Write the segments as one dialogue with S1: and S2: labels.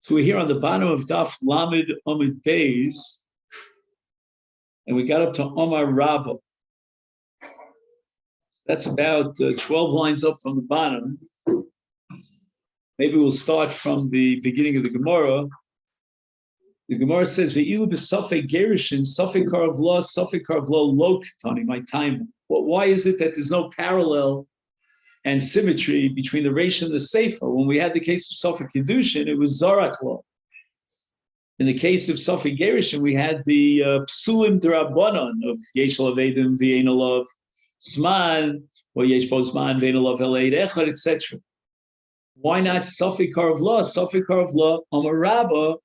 S1: So we're here on the bottom of Daf Lamed Omid Beis, and we got up to Omar Rabba. That's about 12 lines up from the bottom. Maybe we'll start from the beginning of the Gemara. The Gemara says, "Ve'ilu b'safek gerushin, safek karav lo lo ketani." My time. Well, why is it that there's no parallel and symmetry between the Reish and the Seifa? When we had the case of Safek Kedushin, it was Zarak law. In the case of Safek Gerushin, we had the Psulim D'Rabbanan of Yesh Lavedim V'Ein Alav Zman, or Yesh Bo Zman V'Ein Alav Eleid Echad, etc. Why not Safek Karav Lo? Safek Karav Lo Amar Rabba.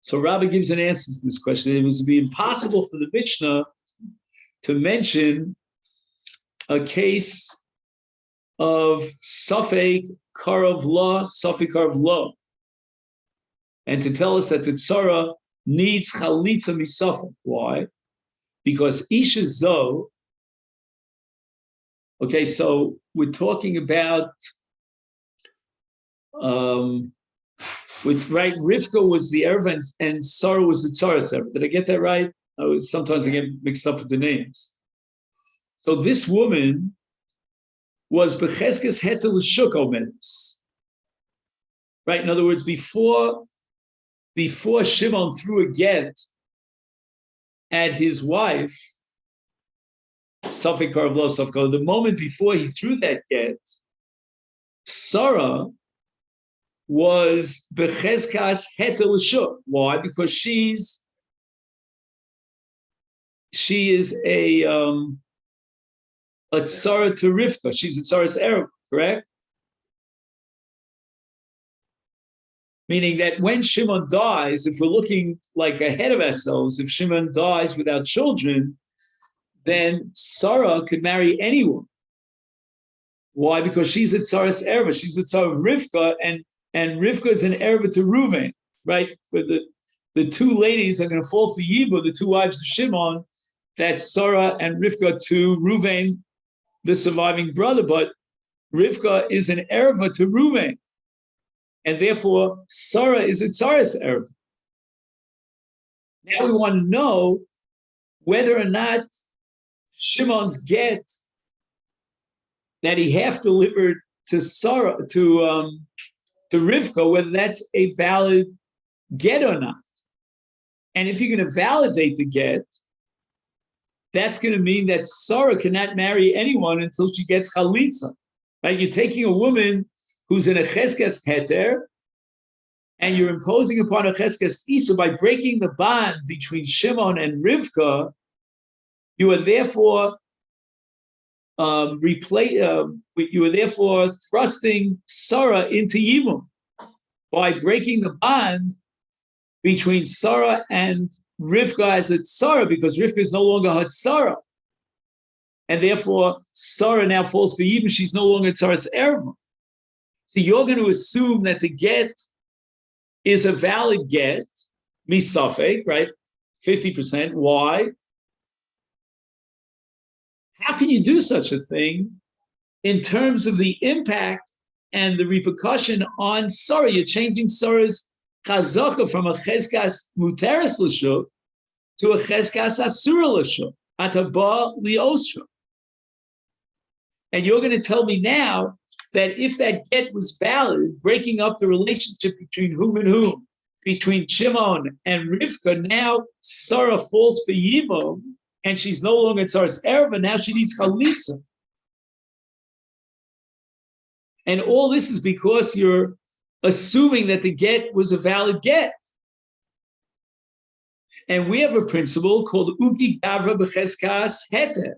S1: So Rabba gives an answer to this question. It was to be impossible for the Mishnah to mention a case of Safek Karav Lo, and to tell us that the Tzara needs Chalitza Misafek. Why? Because Isha Zo, okay, so we're talking about, Rivka was the Erev and Sarah was the Tzara's Erev. Did I get that right? Sometimes I get mixed up with the names. So this woman was Becheskes Hetel Shuk Omedes. Right? In other words, before Shimon threw a get at his wife, Safek Karav Lo Safek Karav, the moment before he threw that get, Sarah was Becheskas Hetel Shuk. Why? Because she is a tzara to Rivka. She's a tzara's Erev, correct? Meaning that when Shimon dies, if we're looking like ahead of ourselves, if Shimon dies without children, then Sarah could marry anyone. Why? Because she's a tzara's Erev. She's a tzara of Rivka, and Rivka is an Erev to Reuven, right? For the two ladies are going to fall for Yibo, the two wives of Shimon, that's Sarah and Rivka to Reuven, the surviving brother, but Rivka is an erva to Reuven, and therefore Sarah is a tzara's erva. Now we want to know whether or not Shimon's get that he half delivered to Sarah to Rivka, whether that's a valid get or not. And if you're going to validate the get, that's going to mean that Sarah cannot marry anyone until she gets chalitza. Right? You're taking a woman who's in a cheskes heter, and you're imposing upon a cheskes isa by breaking the bond between Shimon and Rivka. You are therefore thrusting Sarah into Yevamot by breaking the bond between Sarah and Rivka as a tzara, because Rivka is no longer her tzara. And therefore, Sarah now falls for Yevamot. She's no longer tzara's erva. So you're going to assume that the get is a valid get, misafek, right? 50%. Why? How can you do such a thing in terms of the impact and the repercussion on Sarah? You're changing Sarah's chazaka from a cheskas muteres l'shuk to a cheskas asura l'shuk, ataba liosra. And you're going to tell me now that if that get was valid, breaking up the relationship between whom and whom, between Shimon and Rivka, now Sarah falls for Yevamot, and she's no longer tzara's erva, now she needs chalitza. And all this is because you're assuming that the get was a valid get. And we have a principle called uki gavra b'cheskas heter,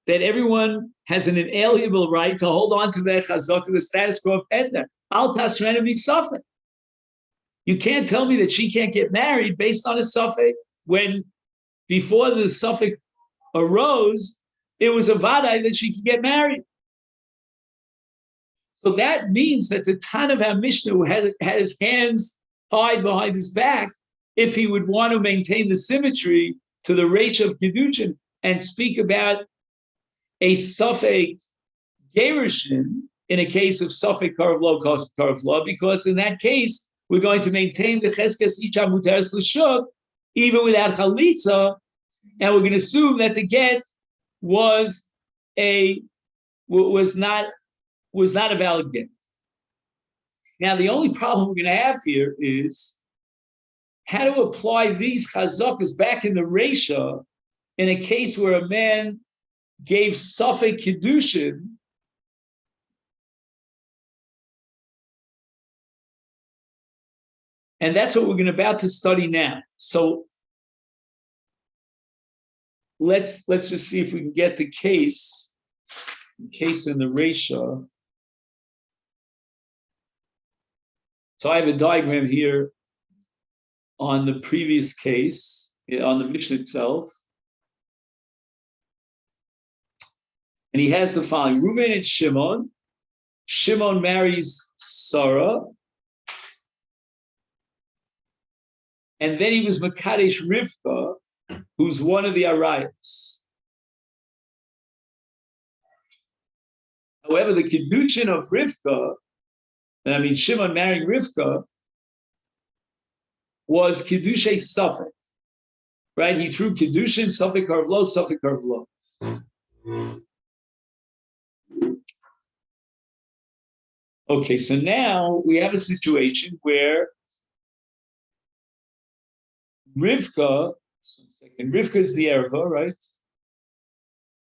S1: that everyone has an inalienable right to hold on to their chazaka, the status quo of heter. Al tasrena misafek. You can't tell me that she can't get married based on a suffix when before the suffix arose, it was a vadai that she could get married. So that means that the Tan of our Mishnah, who had his hands tied behind his back, if he would want to maintain the symmetry to the Reish of Kedushin and speak about a Safek Gerushin in a case of Safek Karav Lo, because in that case, we're going to maintain the cheskes isha muteres l'shuk even without chalitza, and we're going to assume that the get was not a valid get. Now, the only problem we're going to have here is how to apply these chazakas back in the Reisha in a case where a man gave Safek Kiddushin and that's what we're about to study now. So let's just see if we can get the case in the Reisha. So I have a diagram here on the previous case, on the Mishnah itself. And he has the following: Reuven and Shimon. Shimon marries Sarah. And then he was Makadesh Rivka, who's one of the Arayos. However, the Kiddushin of Rivka, Shimon marrying Rivka, was Kiddushay Safek, right? He threw Kiddushin, Safek Karvlo, Safek Karvlo. Okay, so now we have a situation where Rivka is the Erva, right?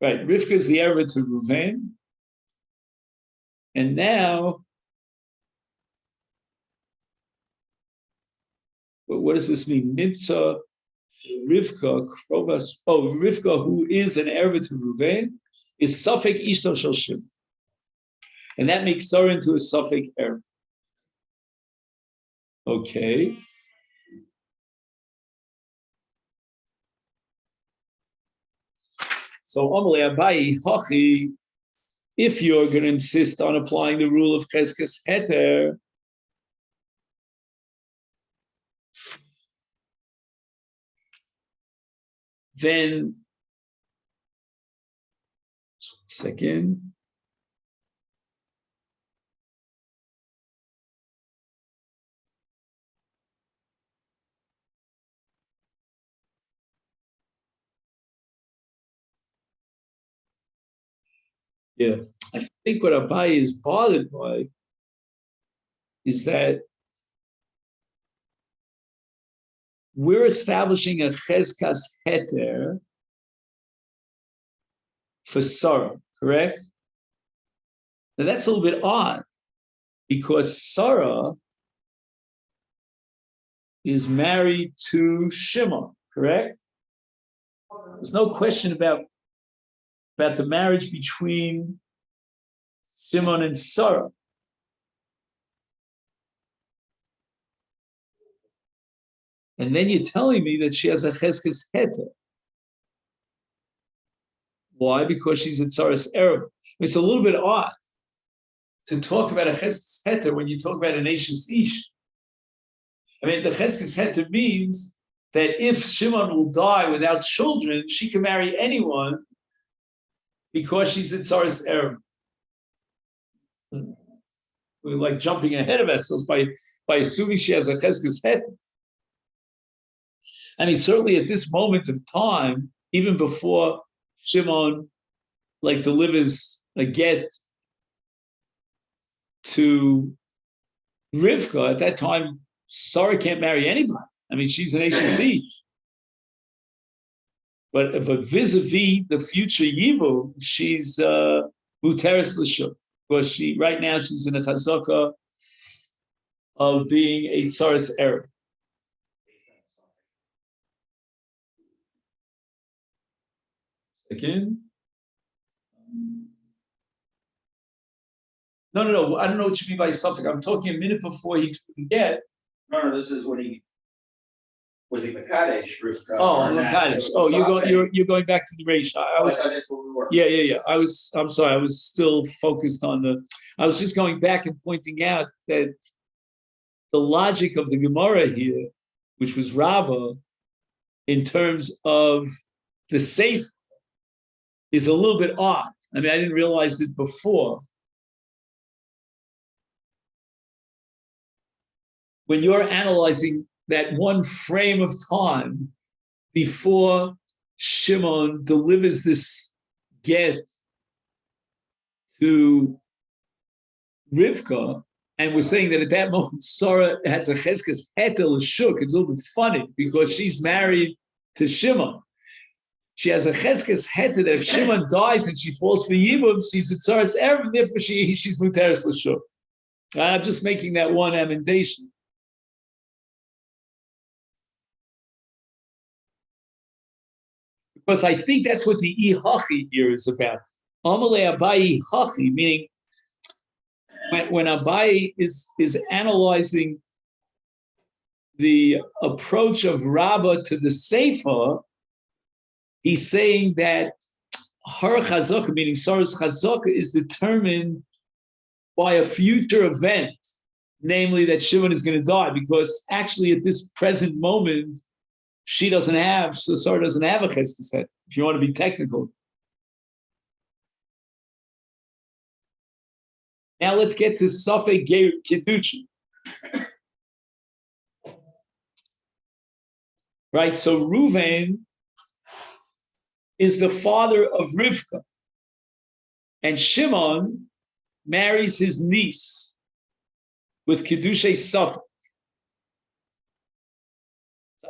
S1: Right, Rivka is the Erva to Ruvain. And now, what does this mean? Nimtza Rivka, Rivka, who is an Erva to Ruvain, is Safek Ishto Shel Shimon. And that makes Sarah into a Safek Erva. Okay. So, Amalei Abayi, Hachi, if you're going to insist on applying the rule of Cheskes Heter, then, second. Yeah, I think what Abaye is bothered by is that we're establishing a cheskas heter for Sarah, correct? Now that's a little bit odd because Sarah is married to Shimon, correct? There's no question about the marriage between Shimon and Sarah. And then you're telling me that she has a cheskes heter. Why? Because she's a Sarah's Arab. It's a little bit odd to talk about a cheskes heter when you talk about an Ashes Ish. The cheskes heter means that if Shimon will die without children, she can marry anyone because she's a Sarah's Arab. We're like jumping ahead of ourselves by assuming she has a cheskes heter. Certainly at this moment of time, even before Shimon delivers a get to Rivka, at that time, Sarah can't marry anybody. She's an HC. But vis-a-vis the future Yivu, she's Muteris L'Shuk. Because right now she's in a chazaka of being a Tsaris Arab. Again? No. I don't know what you mean by suffix. I'm talking a minute before he's get.
S2: No, this is when he was he Makadesh, Rivka.
S1: Oh, Makadesh. Oh, you're going back to the ratio.
S2: That's what we were.
S1: Yeah. I'm sorry. I was still focused on I was just going back and pointing out that the logic of the Gemara here, which was Rabbah, in terms of the safe, is a little bit odd. I didn't realize it before. when you're analyzing that one frame of time before Shimon delivers this get to Rivka, and we're saying that at that moment Sarah has a cheskes hetel shuk. It's a little bit funny because she's married to Shimon. She has a cheskes hetel that if Shimon dies and she falls for Yibum, she's a tzaras erev, therefore she's muteres l'shuk. I'm just making that one amendation. Because I think that's what the ihachi here is about. Amalei Abayi hachi, meaning when Abayi is analyzing the approach of Rabbah to the Sefer, he's saying that her chazaka, meaning Sarah's chazaka, is determined by a future event, namely that Shimon is going to die, because actually at this present moment, she doesn't have, so Sarah doesn't have a cheskes head, if you want to be technical. Now let's get to Safek Kedushin. Right, so Reuven is the father of Rivka, and Shimon marries his niece with Kedushay Safek.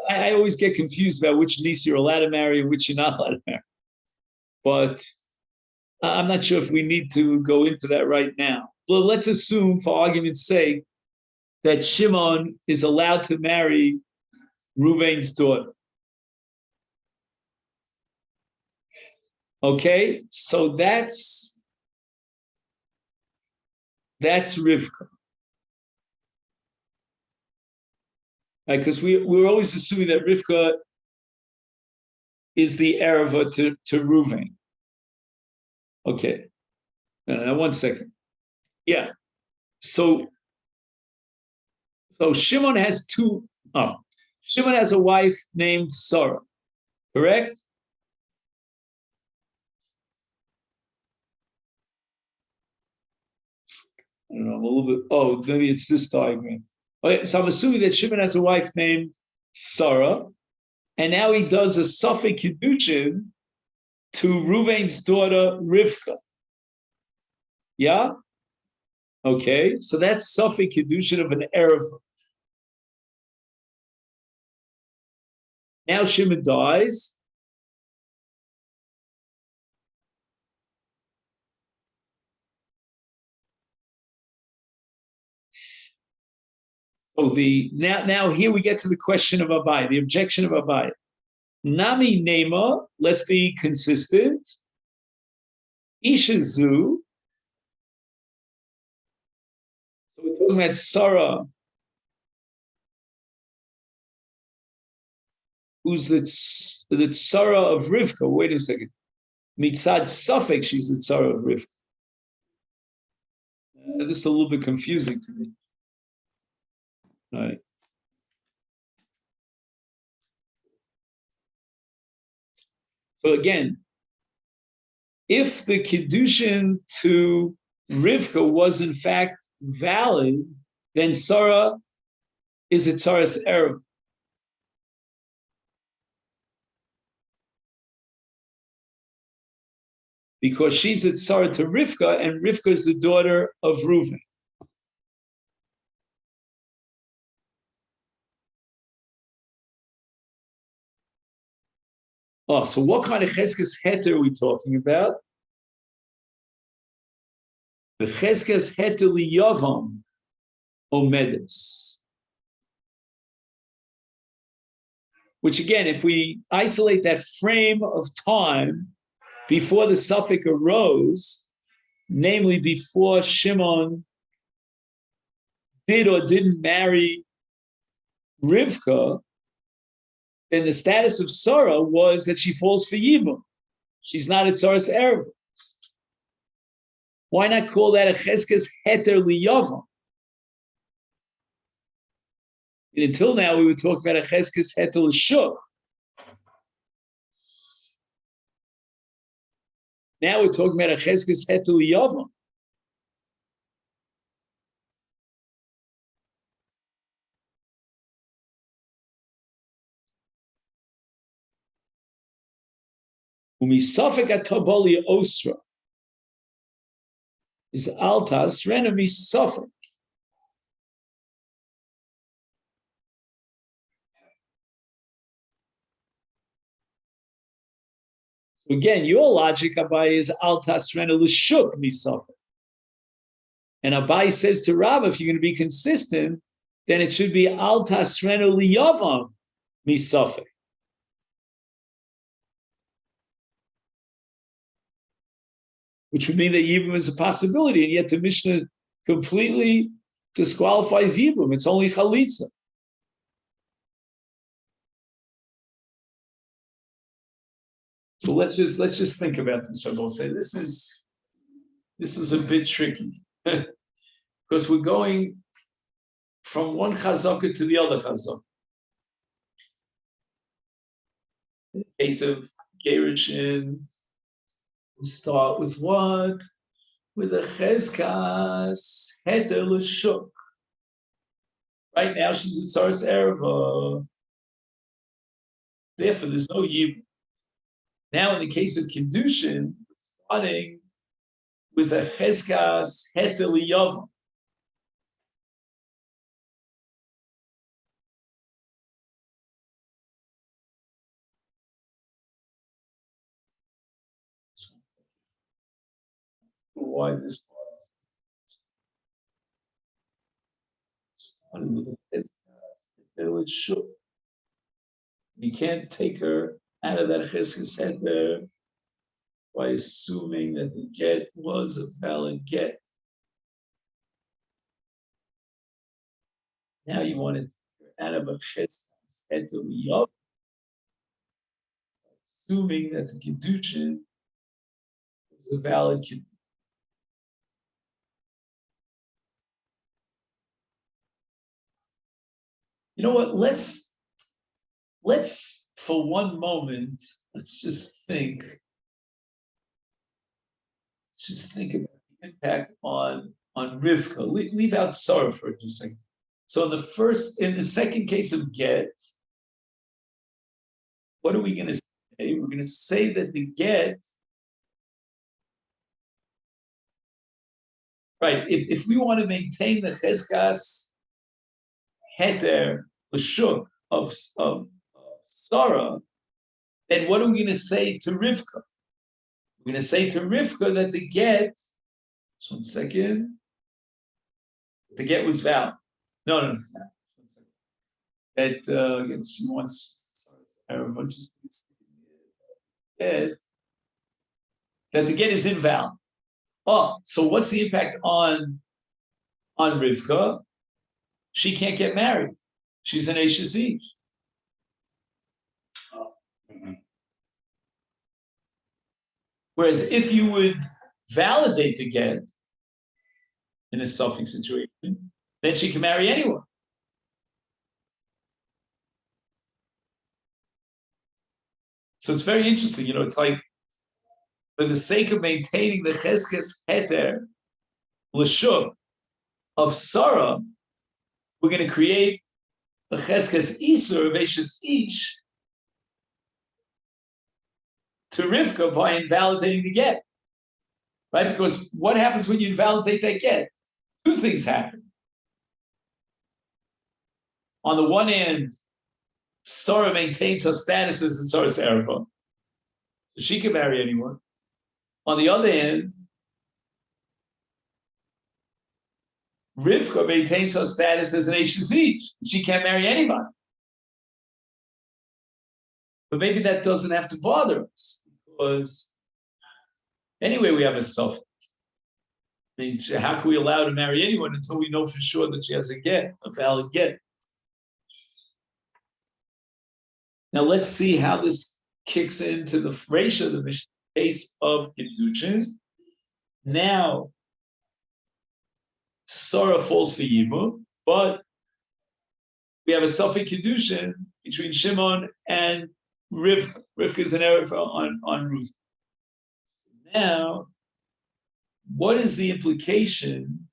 S1: I always get confused about which niece you're allowed to marry and which you're not allowed to marry. But I'm not sure if we need to go into that right now. Well, let's assume, for argument's sake, that Shimon is allowed to marry Reuven's daughter. Okay, so that's Rivka. Right, because we're always assuming that Rivka is the Ereva to Reuven. Okay, one second. Yeah, so Shimon has Shimon has a wife named Sarah, correct? I don't know, I'm a little bit, maybe it's this diagram. Okay, so I'm assuming that Shimon has a wife named Sarah, and now he does a Safek Kedushin to Reuven's daughter Rivka. Yeah? Okay, so that's Safek Kedushin of an Erev. Now Shimon dies. So now here we get to the question of Abai, the objection of Abai. Nami Nema, let's be consistent. Ishazu. So we're talking about Sarah, who's the Tzara of Rivka. Wait a second. Mitzad Safek, she's the Tzara of Rivka. This is a little bit confusing to me. All right. So again, if the Kiddushin to Rivka was in fact valid, then Sarah is a Tzaras Erev. Because she's a Tzara to Rivka, and Rivka is the daughter of Reuven. Oh, so what kind of Cheskes Heter are we talking about? The Cheskes Heter Yavam Omedes. Which again, if we isolate that frame of time before the Safek arose, namely before Shimon did or didn't marry Rivka, then the status of Sarah was that she falls for Yibum. She's not a Tzaras Erev. Why not call that a Cheskes Heter Liyavam? And until now, we were talking about a Cheskes Heter L'Shuk. Now we're talking about a Cheskes Heter Liyavam. Umisafek atoboli osra is altas rena misafek. Again, your logic, Abai, is altas rena l'shuk misafek. And Abai says to Rav, if you're going to be consistent, then it should be altas rena liyavam misafek. Which would mean that Yibum is a possibility, and yet the Mishnah completely disqualifies Yibum. It's only Chalitza. So let's just think about this. I will say this is a bit tricky because we're going from one chazaka to the other chazaka. In the case of Gerushin, we start with what? With a chezkas heter l'shuk. Right now she's at Tzaras Ereva. Therefore, there's no Yibum. Now, in the case of Kiddushin, starting with a chezkas heter liyavam. Why this part? Starting with a chezkas heter l'shuk. You can't take her out of that cheskes heter by assuming that the get was a valid get. Now you want to take her out of a cheskes heter liyav, assuming that the kiddushin was a valid kiddushin. You know what? Let's for one moment, let's just think about the impact on Rivka. Leave out Sarah for just a second. So in the second case of get, what are we going to say? We're going to say that the get, right? If we want to maintain the cheskas heter l'shuk of Sarah, then what are we going to say to Rivka? We're going to say to Rivka that the get, just 1 second, the get was valid. No. That she wants that the get is invalid. Oh, so what's the impact on Rivka? She can't get married. She's an Eishes Ish. Whereas if you would validate the get in a suffix situation, then she can marry anyone. So it's very interesting. It's like for the sake of maintaining the cheskes heter l'shuk of Sarah, we're going to create a cheskes isur of Eishes Ish to Rivka by invalidating the get, right? Because what happens when you invalidate that get? Two things happen. On the one hand, Sarah maintains her status as in Tzaras Ereva, so she can marry anyone. On the other hand, Rivka maintains her status as an Eishes Ish. She can't marry anybody. But maybe that doesn't have to bother us, because anyway, we have a suffix. I mean, how can we allow her to marry anyone until we know for sure that she has a get, a valid get? Now let's see how this kicks into the ratio of the Mishnah case of Kiddushin. Now, Sarah falls for Yibum, but we have a suffix Kiddushin between Shimon and Rivka. Rivka is an Erev on Ruth. Now, what is the implication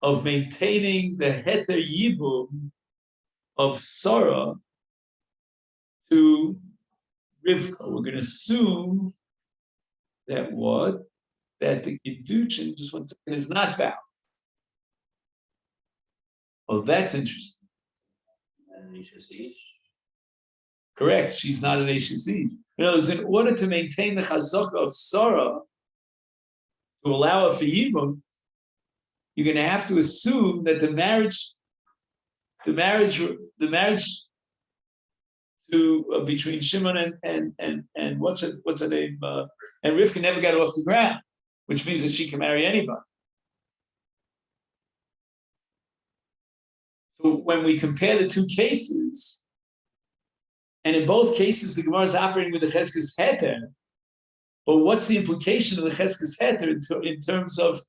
S1: of maintaining the Heter Yibum of Sarah to Rivka. We're going to assume that what? That the Kiddushin, just 1 second, is not valid. Oh, that's interesting. Correct. She's not an HSE. In other words, in order to maintain the chazaka of Sarah, to allow a for Yibum, you're going to have to assume that the marriage to between Shimon and what's her name and Rivka never got off the ground, which means that she can marry anybody. So when we compare the two cases, and in both cases the Gemara is operating with the Cheskes Heter, but what's the implication of the Cheskes Heter in terms of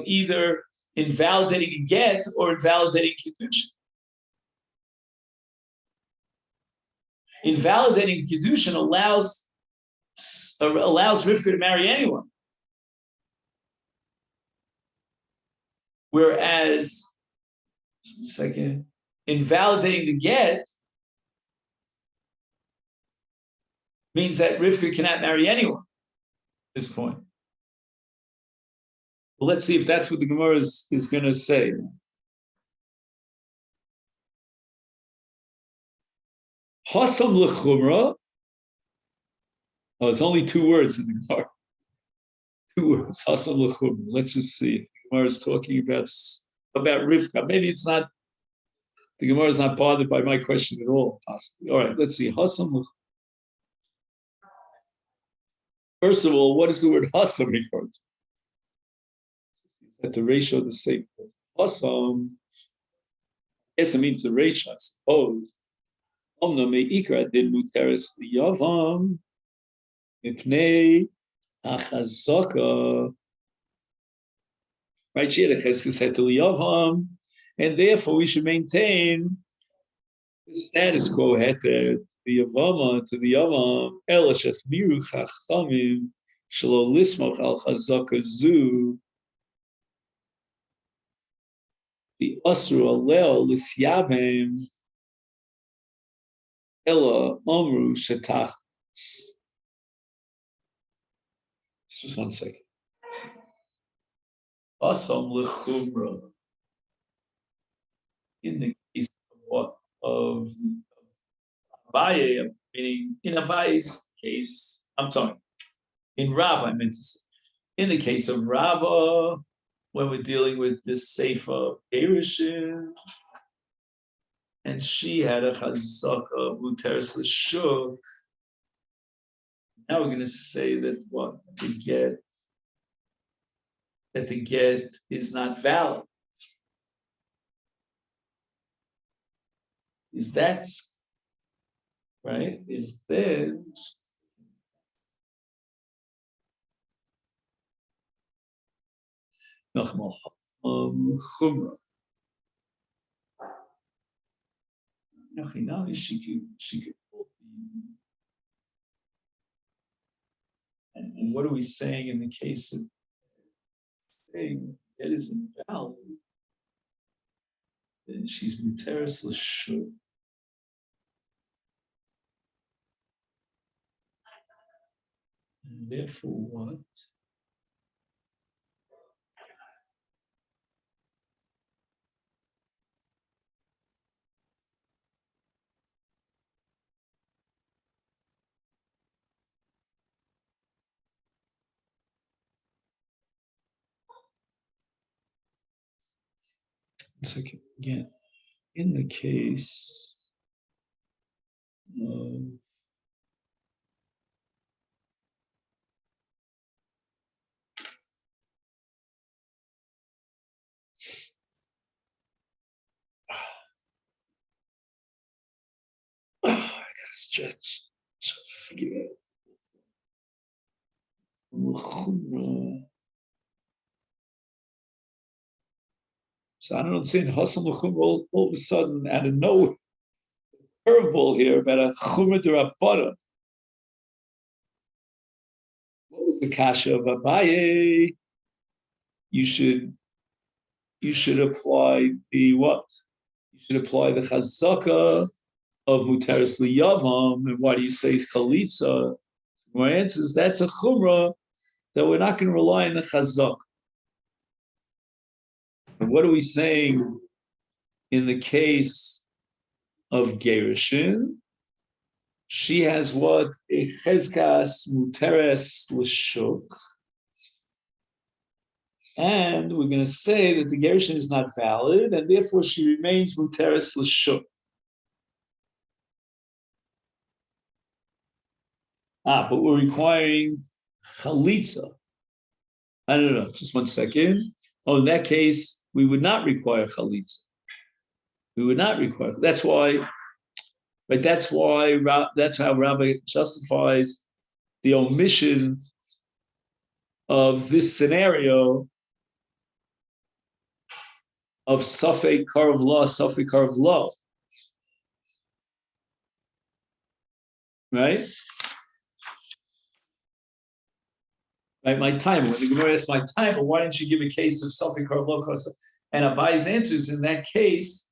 S1: either invalidating a get or invalidating Kiddushin? Invalidating Kiddushin allows Rivka to marry anyone. Whereas, invalidating the get means that Rivka cannot marry anyone at this point. Well, let's see if that's what the Gemara is going to say. Hasam lechumra. Oh, it's only 2 words in the Gemara. 2 words. Hasam lechumra. Let's just see. The Gemara is talking about Rivka. Maybe it's not. The Gemara is not bothered by my question at all. Possibly. All right. Let's see. Hasam lechumra. First of all, what does the word hasam refer to? Is that the ratio the same? Hasam. Yes, it means the ratio, I suppose. Omna meikra din muteres liyavam mipnei achazaka. Right here, the cheskes het liyavam, and therefore we should maintain the status quo heter the Yevamot to the Yavam elasheth miru chachamim shelo lismoch al chazaka zu the asru alel lisyabim ella amru shetach. Just 1 second. Asam lechumra. In the case of what? Of Abaye, meaning in Abaye's case, I'm sorry, in Rabba, I meant to say. In the case of Rabba, when we're dealing with this Sefer Erishim, and she had a chazaka muteres l'shuk. Now we're going to say that what the get is not valid. Is that right? Is then chumra. She could and what are we saying in the case of saying it is invalid? Then she's muteres l'shuk. And therefore, what? Second, again, in the case of I gotta stretch, figure it out. So I don't understand. Hasam l'chumra all of a sudden out of nowhere, curveball here about a chumra d'Rabbanan. What was the kasha of Abaye? You should apply the what? You should apply the chazaka of muteris liyavam, and why do you say chalitza? My answer is that's a chumrah that we're not going to rely on the chazak. And what are we saying in the case of gerushin? She has what? A chezkas muteres l'shuk. And we're going to say that the gerushin is not valid, and therefore she remains muteres l'shuk. But we're requiring chalitza. I don't know, just 1 second. Oh, in that case, we would not require chalitza. We would not require. That's why, right? That's how Rabbi justifies the omission of this scenario of Safek Karav Law, right? Right, my time. When the Gemara asks my time, but why didn't you give a case of Safek Karav Law? And Abai's answer is in that case,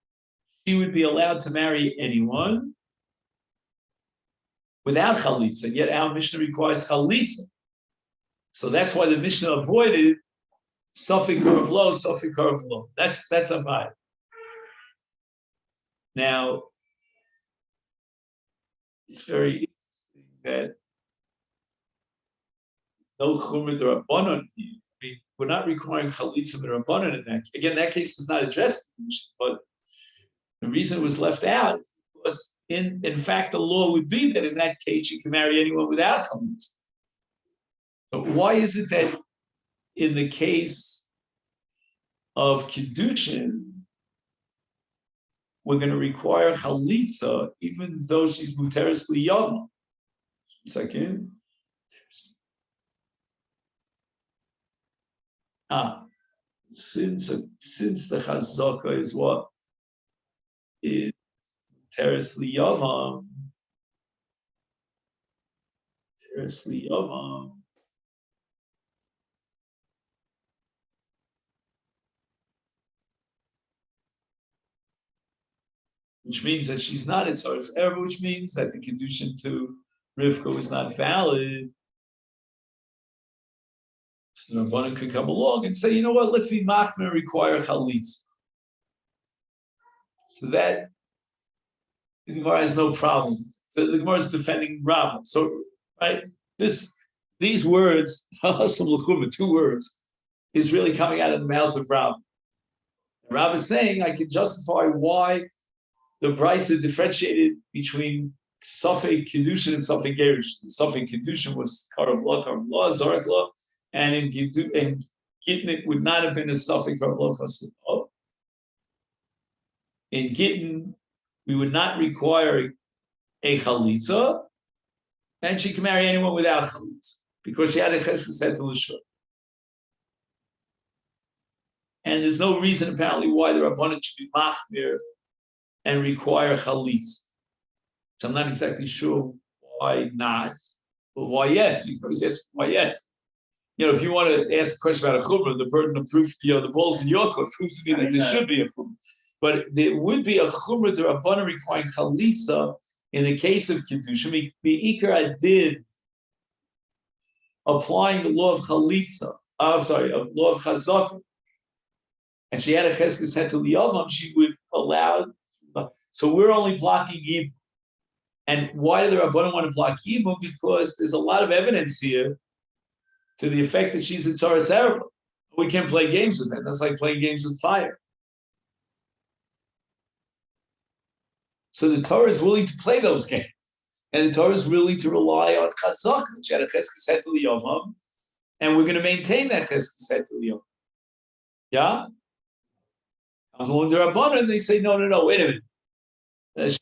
S1: she would be allowed to marry anyone without chalitza. Yet our Mishnah requires chalitza, so that's why the Mishnah avoided Safek Karav Law. That's Abai. Now, it's very interesting that no chumrah d'Rabbanan. I mean, we're not requiring chalitza d'Rabbanan in that. Again, that case is not addressed, but the reason it was left out was, in fact, the law would be that in that case you can marry anyone without chalitza. So why is it that in the case of kiddushin we're going to require chalitza even though she's muteris liyavam? Second. Since the chazaka is what is teres liyavam, which means that she's not in Tzaras Erev, which means that the Kiddushin to Rivka was not valid. So Rabbanan could come along and say, you know what, let's be machmir and require chalitz. So that the Gemara has no problem. So the Gemara is defending Rabbah. So, right, these words, 2 words, is really coming out of the mouth of Rabbah. Rabbah is saying, I can justify why the Brisa differentiated between Safek Kiddushin and Safek Gerushin. Safek Kiddushin was Karav Law, Zorak Law, and in Gittin it would not have been a Safek Karav Law. In Gittin, we would not require a chalitza, and she can marry anyone without chalitza because she had a cheskes head to l'shur. And there's no reason apparently why the Rabbanan should be machmir and require chalitza. So I'm not exactly sure why not, but why yes. You can always ask why yes. You know, if you want to ask a question about a chumrah, the burden of proof, the ball's in your court, proves to me that there should be a chumrah. But there would be a chumrah d'Rabbanan requiring chalitza in the case of kiddushin. Be'ikar did applying the law of chalitza. Of law of chazaka, and she had a cheskes head to liyavam, she would allow. So we're only blocking Yibum. And why do the Rabbanan want to block Yibum? Because there's a lot of evidence here to the effect that she's a Tzaras Erev. We can't play games with that. That's like playing games with fire. So the Torah is willing to play those games. And the Torah is willing to rely on chazaka. She had a cheskes head to liyavam, and we're going to maintain that cheskes head to liyavam. Yeah? Comes along the Rabbanan, and they say, no, wait a minute.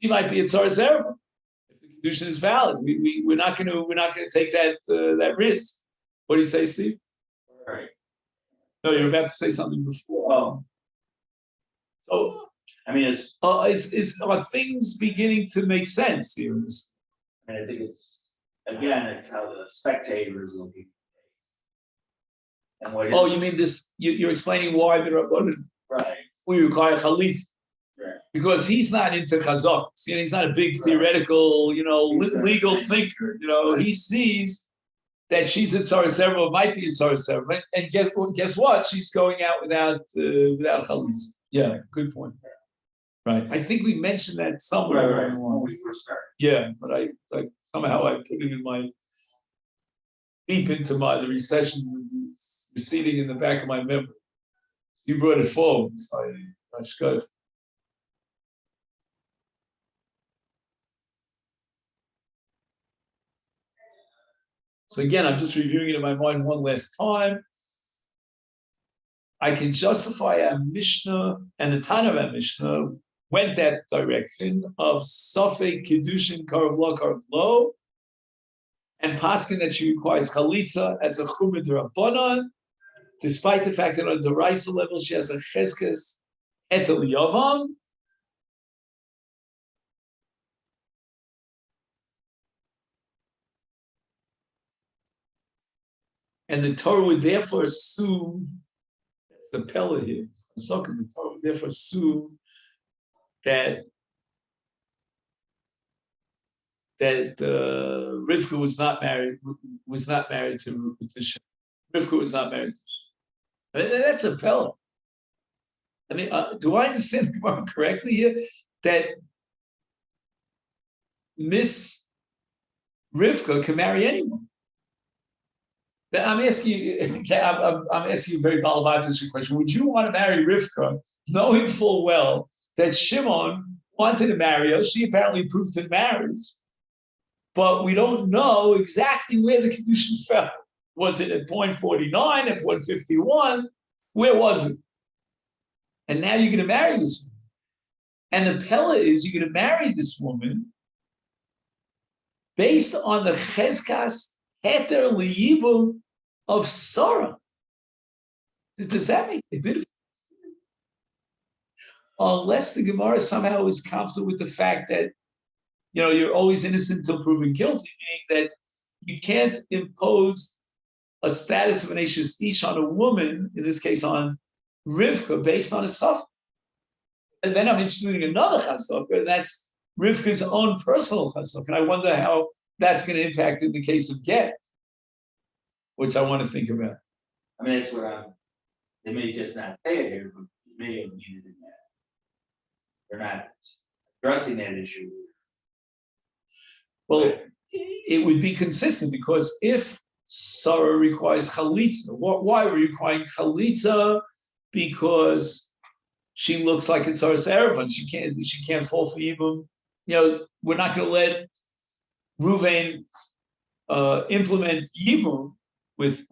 S1: She might be a Tzaras Erev. If the condition is valid, we're not going to take that risk. What do you say, Steve?
S2: All right.
S1: No, you're about to say something before.
S2: Well,
S1: so
S2: I mean,
S1: are things beginning to make sense here?
S2: I think it's how the spectator is looking. And what?
S1: You mean this? You're explaining why the Rabbanan
S2: right?
S1: We require chalitza.
S2: Right.
S1: because he's not into chazak. He's not a big theoretical, legal thinker. He sees that she's at Saraseva, might be at Saraseva, and guess what? She's going out without chalitza. Yeah, good point. Right. I think we mentioned that somewhere.
S2: Right. When we first started.
S1: Yeah, but I somehow I put it in deep into the recession receding in the back of my memory. You brought it forward. So I should. So again, I'm just reviewing it in my mind one last time. I can justify our Mishnah, and the Tana of our Mishnah went that direction of Safek Kiddushin Karav Lo, and Paskin that she requires Chalitza as a Chumid Rabbanan, despite the fact that on the Raisa level she has a Cheskes Etel Yavam. And the Torah would therefore assume, that's the Pella here, the Torah would therefore assume that Rivka was not married to Shem. Rivka was not married to Shem. I mean, that's a Pella. I mean, do I understand the Gemara correctly here? That Miss Rivka can marry anyone. I'm asking you. I'm asking you a very balabatish question. Would you want to marry Rivka, knowing full well that Shimon wanted to marry her? She apparently proved in marriage, but we don't know exactly where the Kedushin fell. Was it at point 49, at point 51? Where was it? And now you're going to marry this woman. And the Pella is you're going to marry this woman based on the Cheskas Heter Liyibum of Sarah. Does that make a bit of sense? Unless the Gemara somehow is comfortable with the fact that you're always innocent until proven guilty, meaning that you can't impose a status of an Ashes Ish on a woman, in this case on Rivka, based on a suffix. And then I'm interested in another chazaka, and that's Rivka's own personal chazaka. And I wonder how that's going to impact in the case of get, which I want to think about.
S2: I mean, that's what they may just not say it here, but you may have needed it that. They're not addressing that issue.
S1: Well, it would be consistent because if Sarah requires chalitza, why are we requiring chalitza? Because she looks like it's Sarah's Erevan. She can't fall for Yibum. We're not going to let Ruvain implement Yibum with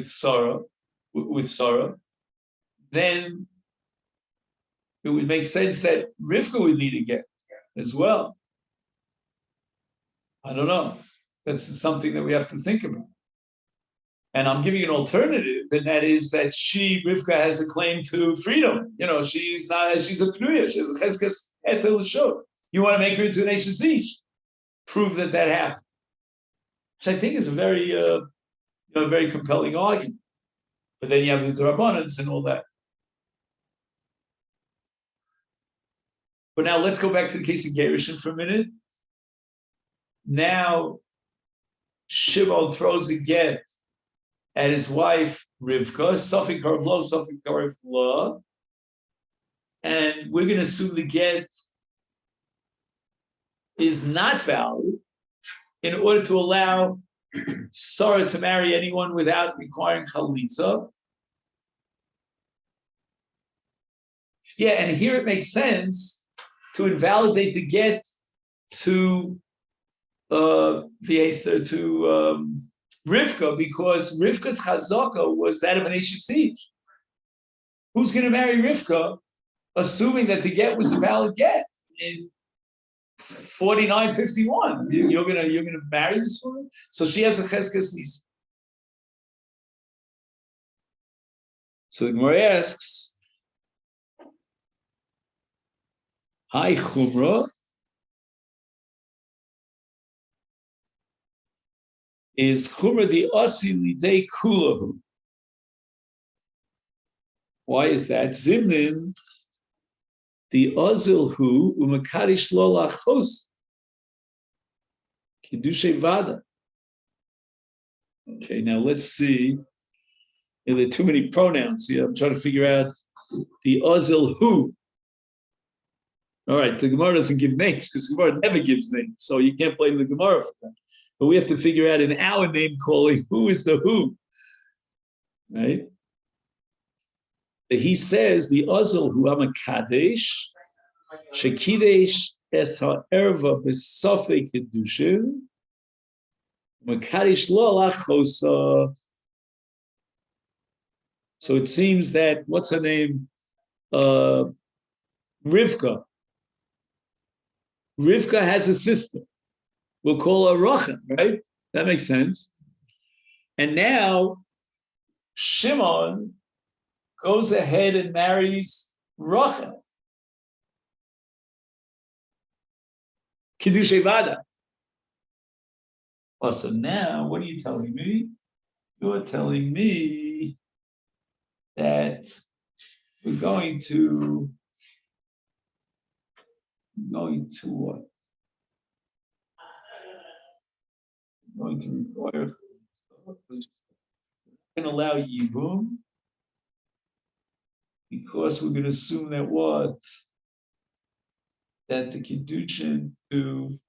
S1: Sarah. Then it would make sense that Rivka would need a get as well. I don't know. That's something that we have to think about. And I'm giving an alternative, and that is that Rivka has a claim to freedom. She's a pnuya. She has a cheskes etel l'shor. You want to make her into an Ashes Ish. Prove that happened. Which I think is a very, very compelling argument. But then you have the Drabanans and all that. But now let's go back to the case of Gerushin for a minute. Now, Shimon throws a get at his wife Rivka, Safek Karav Lo, Safek Karav Lo, and we're going to assume the get is not valid in order to allow Sarah to marry anyone without requiring chalitza. Yeah, and here it makes sense to invalidate the get to Rivka, because Rivka's chazaka was that of an Ashes Ish. Who's going to marry Rivka, assuming that the get was a valid get in 49:51? You're gonna marry this woman, so she has a cheskes Ish. So the Gemara asks, "Hi Chumra." Is Chumra the Asi Lidei Kulahu? Why is that? Zimnin The ozil hu umakarish lo lachos kiddushay vada. Okay, now let's see. There are too many pronouns here. I'm trying to figure out the ozil who. All right, the Gemara doesn't give names because the Gemara never gives names, so you can't blame the Gemara for that. But we have to figure out in our name calling who is the who, right? He says the ozil who am a kadesh, shekidesh es ha'erva b'safei kedushin, makadesh lo lachosa. So it seems that what's her name, Rivka. Rivka has a sister. We'll call her Rachel, right? That makes sense. And now Shimon goes ahead and marries Rachel. Kiddushay Vada. Oh, so now what are you telling me? You're telling me that we're going to what? Going to require and allow Yibum because we're going to assume that what? That the Kiddushin to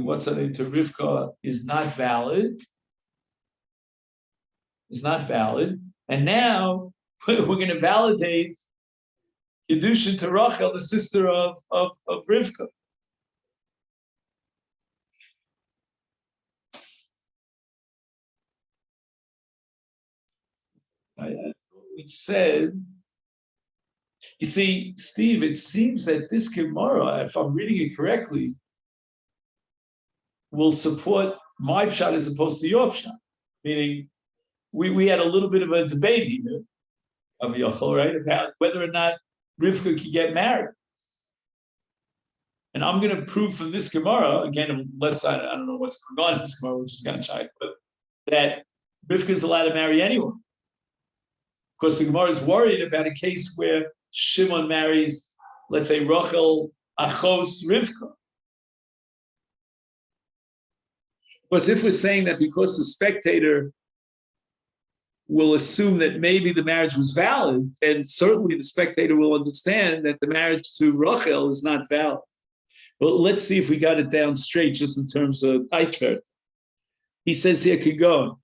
S1: what's her name, to Rivka is not valid. Is not valid. And now we're going to validate Kiddushin to Rachel, the sister of Rivka. It said, you see, Steve, it seems that this Gemara, if I'm reading it correctly, will support my pshat as opposed to your pshat. Meaning, we had a little bit of a debate here, of Yochel, right, about whether or not Rivka could get married. And I'm going to prove from this Gemara, again, unless I don't know what's going on in this Gemara, which is kind of shy, but that Rivka is allowed to marry anyone. Of course, the Gemara is worried about a case where Shimon marries, let's say, Rachel Achos Rivka. Because if we're saying that because the spectator will assume that maybe the marriage was valid, and certainly the spectator will understand that the marriage to Rachel is not valid. But let's see if we got it down straight, just in terms of Eichert. He says here, Kigon,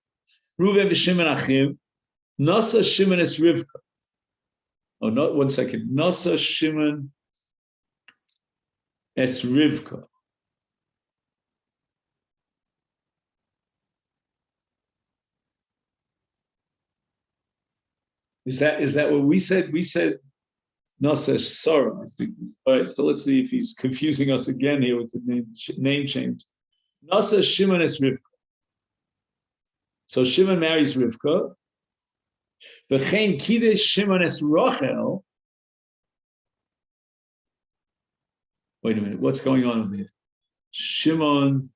S1: Ruven v'Shimon Achim, Nasa Shimon es Rivka. Oh, not 1 second. Nasa Shimon es Rivka. Is that what we said? We said Nasa Sarah. I think. All right, so let's see if he's confusing us again here with the name change. Nasa Shimon es Rivka. So Shimon marries Rivka. V'chein kidesh Shimon es Rachel. Wait a minute, what's going on over here? Shimon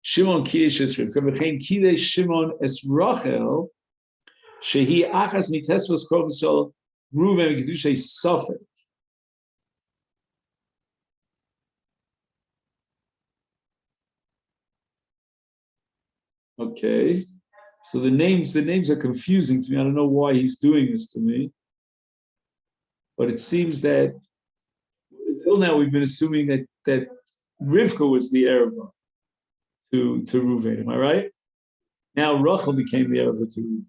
S1: kidesh es Rivka. V'chein kidesh Shimon es Rachel. Shehi achas mitesvos krovusol Ruven v'kedushay safek. Okay. So the names are confusing to me. I don't know why he's doing this to me. But it seems that until now we've been assuming that Rivka was the Ereva to Reuven. Am I right? Now Rachel became the Ereva to Reuven.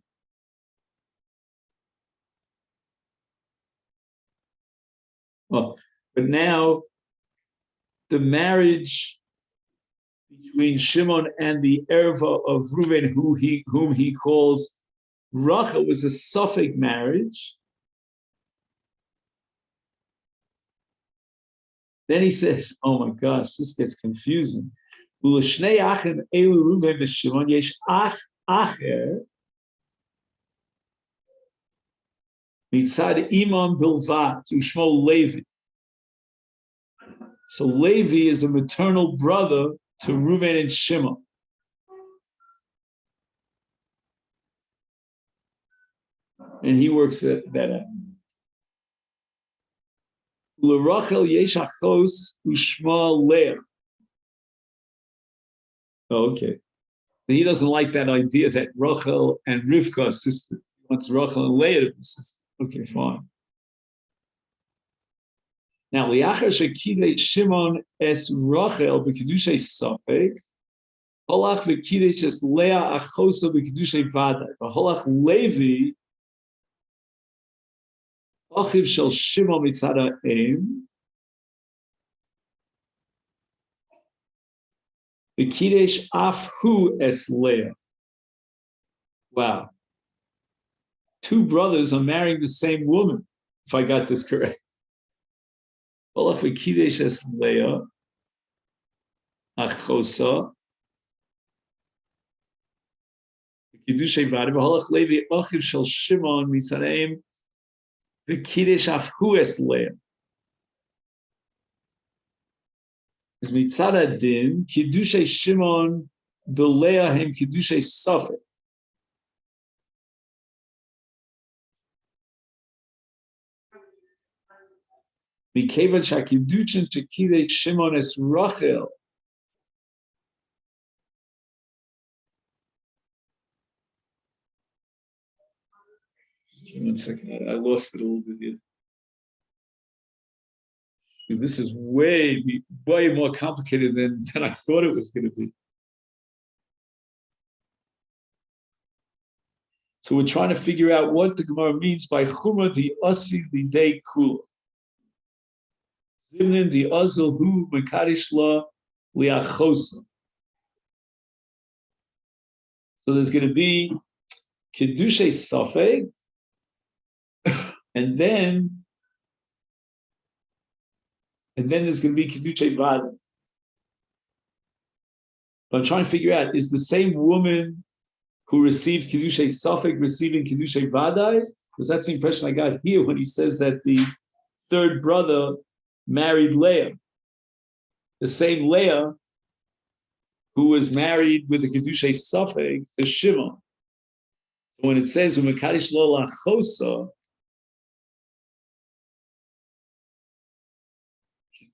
S1: Oh, but now the marriage between Shimon and the Erva of Reuven, whom he calls Rachel, was a Suffolk marriage. Then he says, oh my gosh, this gets confusing. Ul'shnei achim elu Reuven v'Shimon yesh ach acher mitzad imam bilvat u'shmo Levi. So Levi is a maternal brother to Reuven and Shimon. And he works that out. L'Rachel yesh achos u'shma Leah. Oh, okay. He doesn't like that idea that Rachel and Rivka are sisters. He wants Rachel and Leah to be sisters. Okay, fine. Now, liachar shekidei Shimon es Rachel b'kedushay Safek, holach v'kidei es Leah achosa b'kedushay Vadai. V'holach Levi achiv shel Shimon mitzad ha'em, v'kidei af hu es Leah. Wow. Two brothers are marrying the same woman, if I got this correct. Holach v'kidei es Leah achosa b'kedushay Vadai. V'holach Levi achiv shel Shimon mitzad ha'em, the Kiddush of who es Leah. Is mitzad adin Kiddushay Shimon b'Leah hem Kiddushay Safek. Mikevan shakiddushin shekidei Shimon es Rachel. One second, I lost it a little bit here. This is way more complicated than I thought it was going to be. So we're trying to figure out what the Gemara means by Chumra di Asi Lidei Kula. Zimnin di Azil Hu Mekadish La Liachosa. So there's going to be Kiddushay Safek, and then there's going to be Kiddushay Vadai. But I'm trying to figure out, is the same woman who received Kiddushay Safek receiving Kiddushay Vadai? Because that's the impression I got here when he says that the third brother married Leah. The same Leah who was married with the Kiddushay Safek to Shimon. So when it says, Umekadish lo lachosa,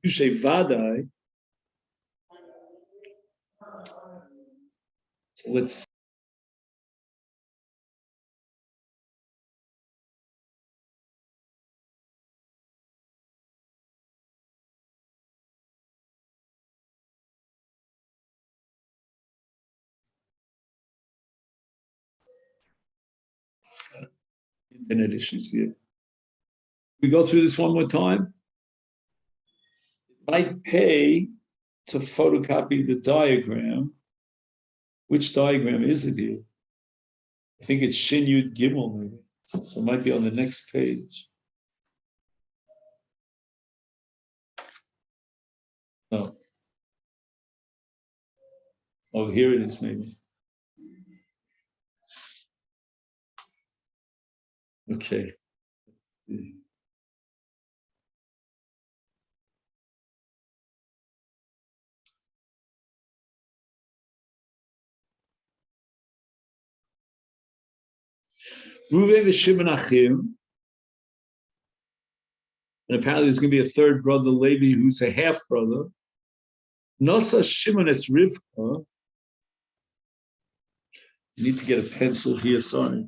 S1: Kiddushay Vadai, so let's internet issues here. We go through this one more time. It might pay to photocopy the diagram. Which diagram is it here? I think it's Shin Yud Gimel, maybe. So it might be on the next page. No. Oh, here it is, maybe. Okay. Reuven v'Shimon Achim, and apparently there's going to be a third brother, Levi, who's a half brother. Nasa Shimon es Rivka. You need to get a pencil here, sorry.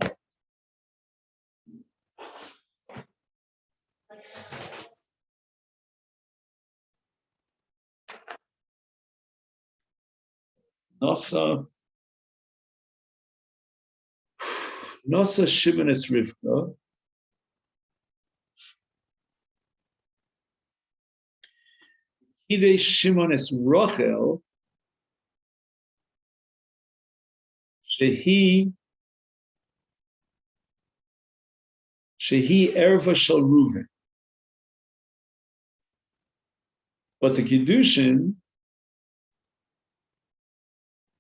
S1: Nasa Shimon es Rivka. Kidei Shimon es Rachel. Shehi Erva Shel Reuven. But the Kiddushin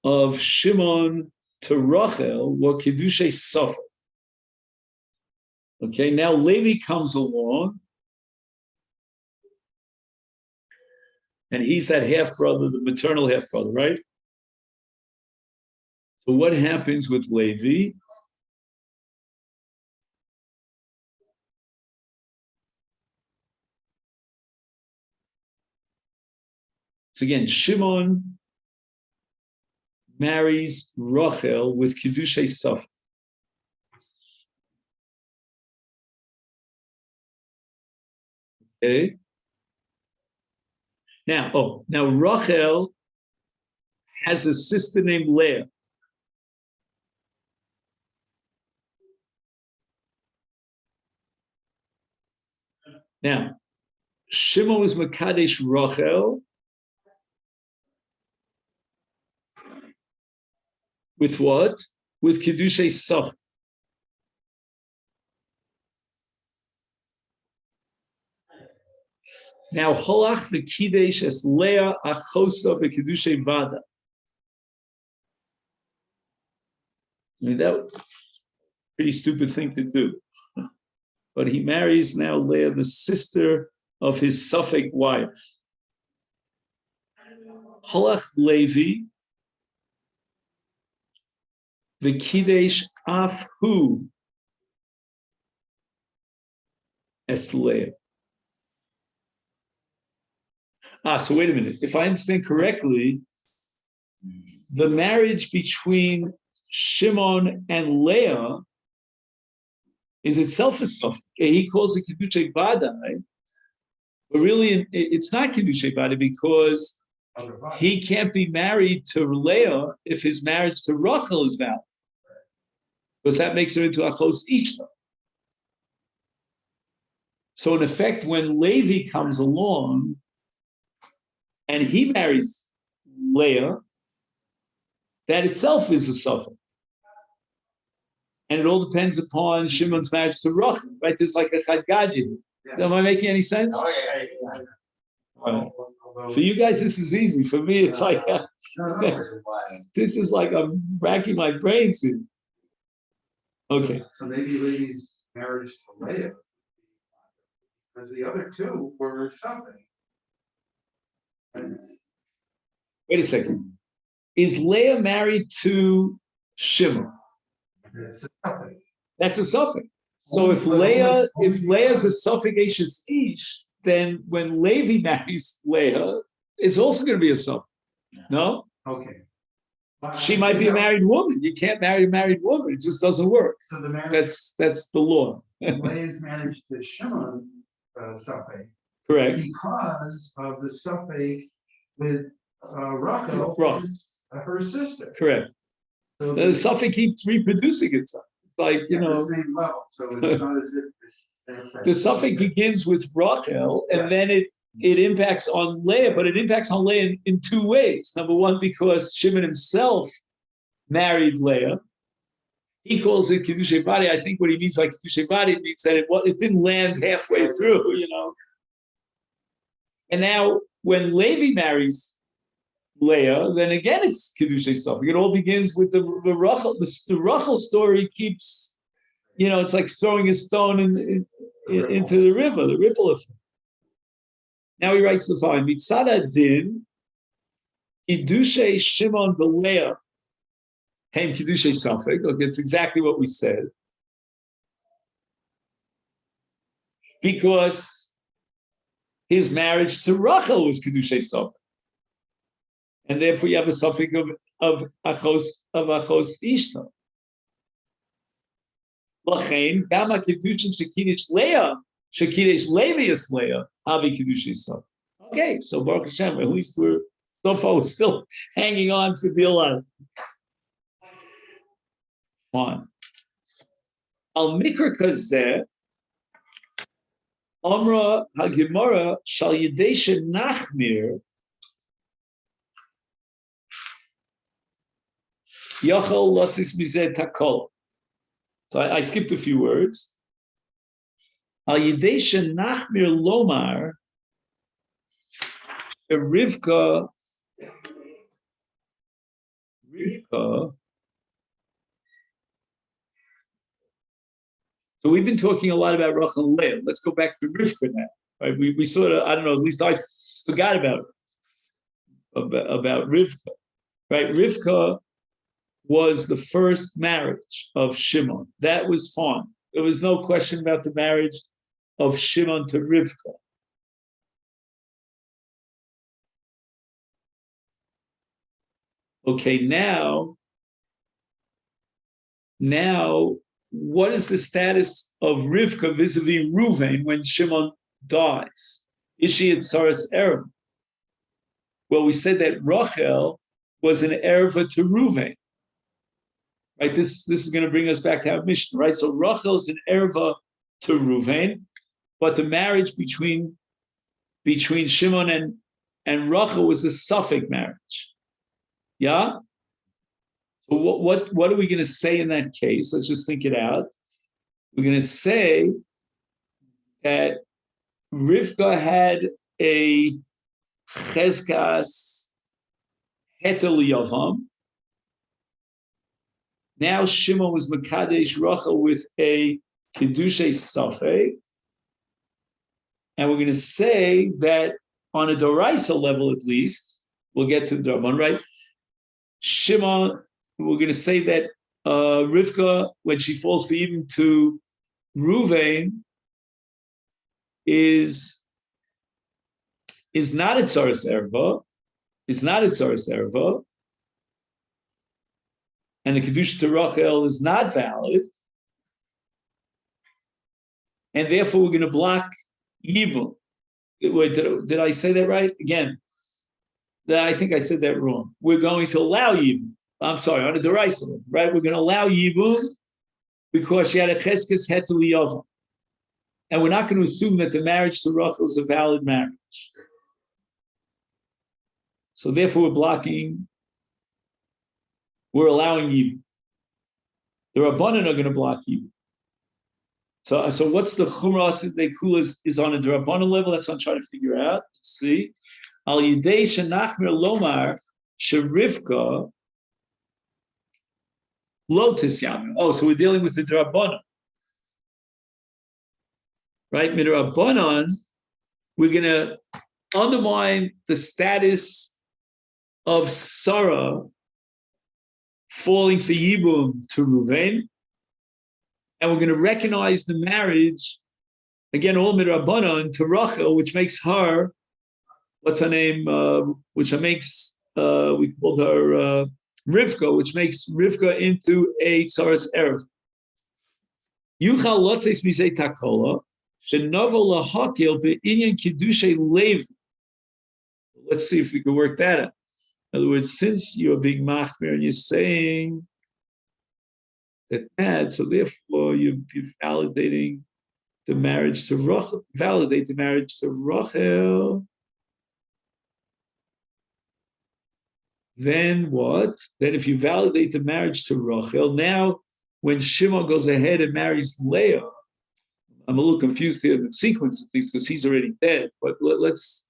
S1: of Shimon to Rachel were Kiddushay Safek. Okay, now Levi comes along, and he's that half brother, the maternal half brother, right? So what happens with Levi? So again, Shimon marries Rachel with Kiddushay Safek. Okay. Now Rachel has a sister named Leah. Now, Shimon was Makadesh Rachel with what? With Kiddushay Safek. Now, Holach the Kiddush es Leah Achosa beKiddushay Vada. I mean, that was a pretty stupid thing to do. But he marries now Leah, the sister of his Safek wife. Holach Levi, the Kiddush af hu es Leah. So wait a minute. If I understand correctly, the marriage between Shimon and Leah is itself a Safek. He calls it Kiddushay Vada, right? But really, it's not Kiddushay Vada because he can't be married to Leah if his marriage to Rachel is valid, because that makes her into Achos Ishta. So in effect, when Levi comes along and he marries Leah, that itself is a Safek. And it all depends upon Shimon's marriage to Rachel, right? There's like a Chadgadin. Am I making any sense?
S2: Oh, yeah.
S1: For you guys, this is easy. For me, it's like, this is like I'm racking my brains in. Okay.
S3: So maybe Levi's marriage to Leah, because the other two were something.
S1: Wait a second. Is Leah married to Shimon?
S3: It's something.
S1: That's a Safek. So if Leah's a Safek Eishes Ish, then when Levi marries Leah, it's also going to be a Safek. No?
S3: Okay.
S1: She might be a married woman. You can't marry a married woman. It just doesn't work.
S3: So the marriage,
S1: That's the law.
S3: Leah's marriage to Shimon Safek,
S1: Correct.
S3: because of the Safek with Rachel, is her sister.
S1: Correct.
S3: So
S1: The Safek keeps reproducing itself. It's like,
S3: at the same level. So it's not as if
S1: the Safek begins with Rachel, and then it impacts on Leah, but it impacts on Leah in two ways. Number one, because Shimon himself married Leah. He calls it Kiddushay Badi. I think what he means by Kiddushay Badi means that it didn't land halfway through, And now when Levi marries Leah, then again it's Kiddushay Safek. It all begins with the Rachel. The Rachel story keeps, it's like throwing a stone into the river, the ripple effect. Now he writes the following: Mitzad Din, Kiddushay Shimon B'Leah, Hem Kiddushay Safek. Look, it's exactly what we said. Because his marriage to Rachel was Kiddushay Safek. And therefore you have a Safek of Achos Ishta. L'chein, Gama Kiddushin Shekidish Leah, Shekidish Levius Leah, Havi Kiddushay Safek. Okay, so Baruch Hashem, at least we're still hanging on for dear life. Fine. Al Mikra Kazeh, Amra HaGemara Shal Yedesha Nachmir Yachal Lotzis Mizeh Takol. So I skipped a few words. Al Yedesha Nachmir Lomar Rivka. So we've been talking a lot about Rachel and Leah. Let's go back to Rivka now. Right? We sort of, I don't know, at least I forgot about Rivka. Right? Rivka was the first marriage of Shimon. That was fine. There was no question about the marriage of Shimon to Rivka. Okay, now, what is the status of Rivka vis-a-vis Ruvain when Shimon dies? Is she at Tzaras Erev? Well, we said that Rachel was an Erva to Ruvain. Right, this is going to bring us back to our mission, right? So Rachel is an Erva to Ruvain, but the marriage between Shimon and Rachel was a Suffolk marriage. Yeah? So what are we going to say in that case? Let's just think it out. We're going to say that Rivka had a cheskas hetel yavam. Now Shimon was mekadesh Rachel with a kedushay safek, and we're going to say that on a doraisa level, at least, we'll get to the Draban, right? Shimon, we're going to say that Rivka, when she falls for even to Ruvain, is not a tzaras erva, and the kedusha to Rachel is not valid, and therefore we're going to block Yibum. Wait, did I say that right? Again, I think I said that wrong. We're going to allow Yibum. I'm sorry, on a deraisa, right? We're going to allow Yibum because she had a cheskes hetel yavam. And we're not going to assume that the marriage to Rachel is a valid marriage. So therefore we're allowing Yibum. The Rabbanan are going to block Yibum. So what's the Chumras Nekula is on a Rabbanan level? That's what I'm trying to figure out. Let's see. Al Yidei Shenachmer Lomar Sherivka Lotus Yamin. Oh, so we're dealing with the Rabbanan. Right? Midrabanan, we're going to undermine the status of Sarah falling for Yibum to Ruvain, and we're going to recognize the marriage, again, all Midrabanan, to Rachel, which makes her, what's her name, we called her Rivka, which makes Rivka into a Tzaras Erev. Yuchal Lotzeis Misei Takola, Shenovo Lahakil Be'inyan Kiddushay Levi. Let's see if we can work that out. In other words, since you're being machmir and you're saying that, so therefore you're validating the marriage to Rachel. Validate the marriage to Rachel. Then what? Then if you validate the marriage to Rachel, now when Shimon goes ahead and marries Leah, I'm a little confused here in the sequence of things because he's already dead. But let's,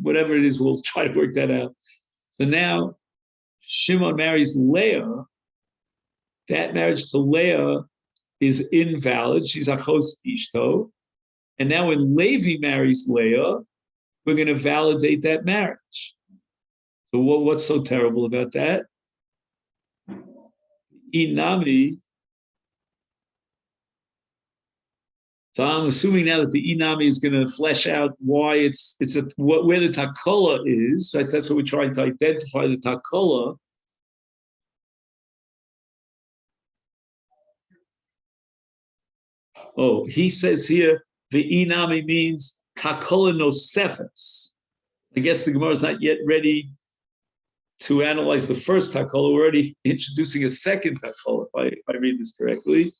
S1: whatever it is, we'll try to work that out. So now Shimon marries Leah. That marriage to Leah is invalid. She's achos ishto. And now when Levi marries Leah, we're going to validate that marriage. So what's so terrible about that? Inami. So I'm assuming now that the Inami is going to flesh out why where the Takola is, right? That's what we're trying to identify, the Takola. Oh, he says here, the Inami means Takola Nosefes. I guess the Gemara is not yet ready to analyze the first Takola. We're already introducing a second Takola, if I read this correctly.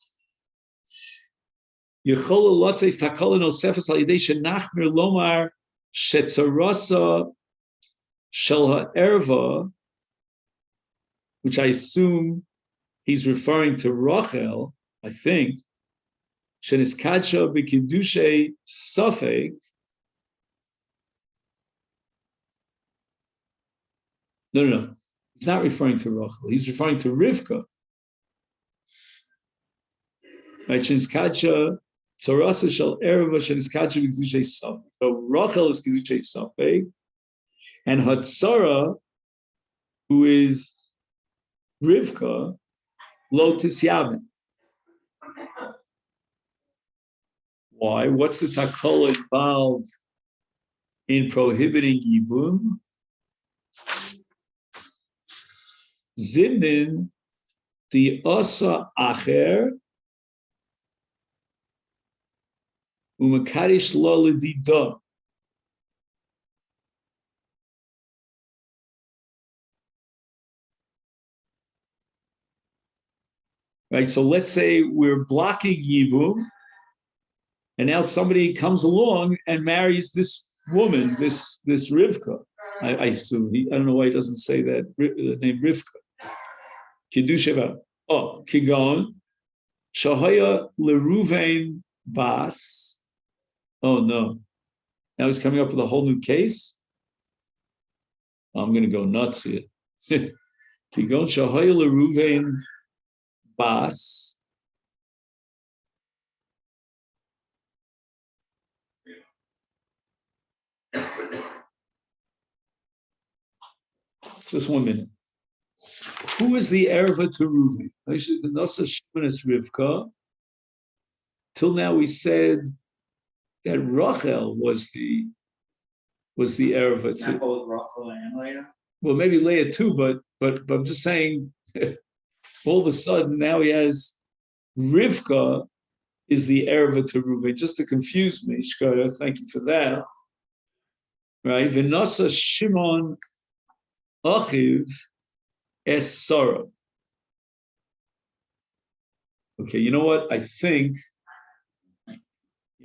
S1: Yechola Lotzeis Takola Nosefes al Yidei Shenachmir Lomar Shetzarasa Shel HaErva, which I assume he's referring to Rachel, I think. Sheniskacha B'Kiddushay Safek. No. He's not referring to Rachel. He's referring to Rivka. Right? Sheniskacha Tzarasa Shel Erva Sheniskacha B'Kiddushay Safek. So Rachel is Kiddushay Safek, and Hatzara, who is Rivka, Lo Tisyamin. Why? What's the Takola involved in prohibiting Yibum? Zimnin the Osa Acher Umakadish Lo L'Didah. Right, so let's say we're blocking Yibum, and now somebody comes along and marries this woman, this Rivka. I assume I don't know why he doesn't say that the name Rivka. Kiddusha. Oh, Kigon Shahaya Leruvain Bas. Oh no! Now he's coming up with a whole new case. I'm going to go nuts here. Kigon Shahaya Leruvain Bas. Just 1 minute. Who is the Erva to Reuven? The Nasa Shimon is Rivka. Till now we said that Rachel was the Erva to.
S2: Not both Rachel and Leah.
S1: Well, maybe Leah too, but I'm just saying. All of a sudden now he has Rivka is the Erva to Reuven, just to confuse me. Shkoda, thank you for that. Right? V'nasa Shimon Achiv es Sarah. Okay, you know what? I think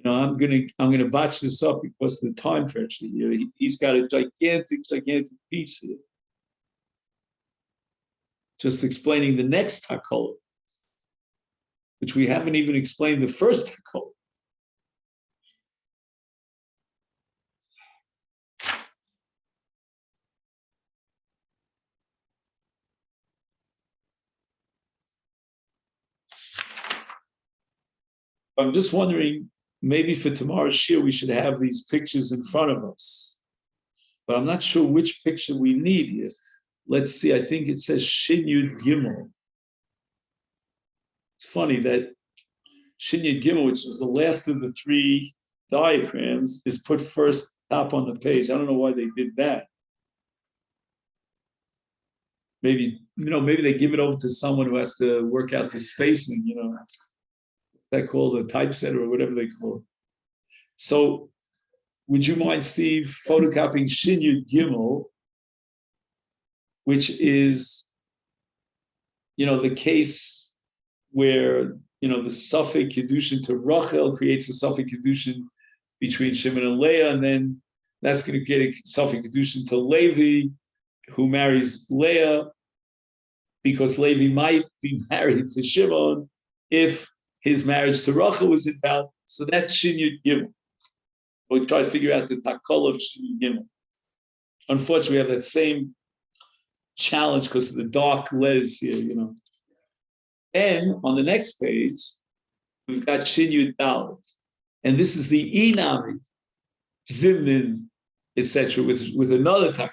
S1: I'm gonna botch this up because of the time pressure here. He's got a gigantic piece here. Just explaining the next Hakol, which we haven't even explained the first Hakol. I'm just wondering, maybe for tomorrow's shir, we should have these pictures in front of us. But I'm not sure which picture we need here. Let's see, I think it says Shin Yud Gimel. It's funny that Shin Yud Gimel, which is the last of the 3 diagrams, is put first top on the page. I don't know why they did that. Maybe they give it over to someone who has to work out the spacing, That called a typesetter or whatever they call it. So, would you mind, Steve, photocopying Shin Yud Gimel, which is, the case where the Safek Kedushin to Rachel creates a Safek Kedushin between Shimon and Leah, and then that's going to create a Safek Kedushin to Levi, who marries Leah, because Levi might be married to Shimon if his marriage to Rachel was in doubt. So that's Shin Yud Gimel. We'll try to figure out the takol of Shin Yud Gimel. Unfortunately, we have that same challenge because of the dark letters here, And on the next page, we've got Shin Yud Dalet. And this is the Inami, Zimnin, etc., with another takol.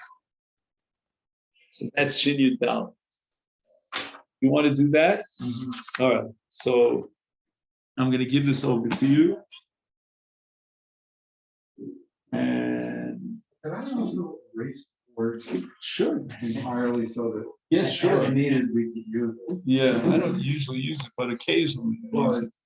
S1: So that's Shin Yud Dalet. You want to do that? Mm-hmm. All right. So I'm going to give this over to you. And
S3: can I also erase words?
S1: Sure.
S3: Entirely so that
S1: sure.
S3: as needed we can use it.
S1: Yeah, I don't usually use it, but occasionally.
S3: Well, it's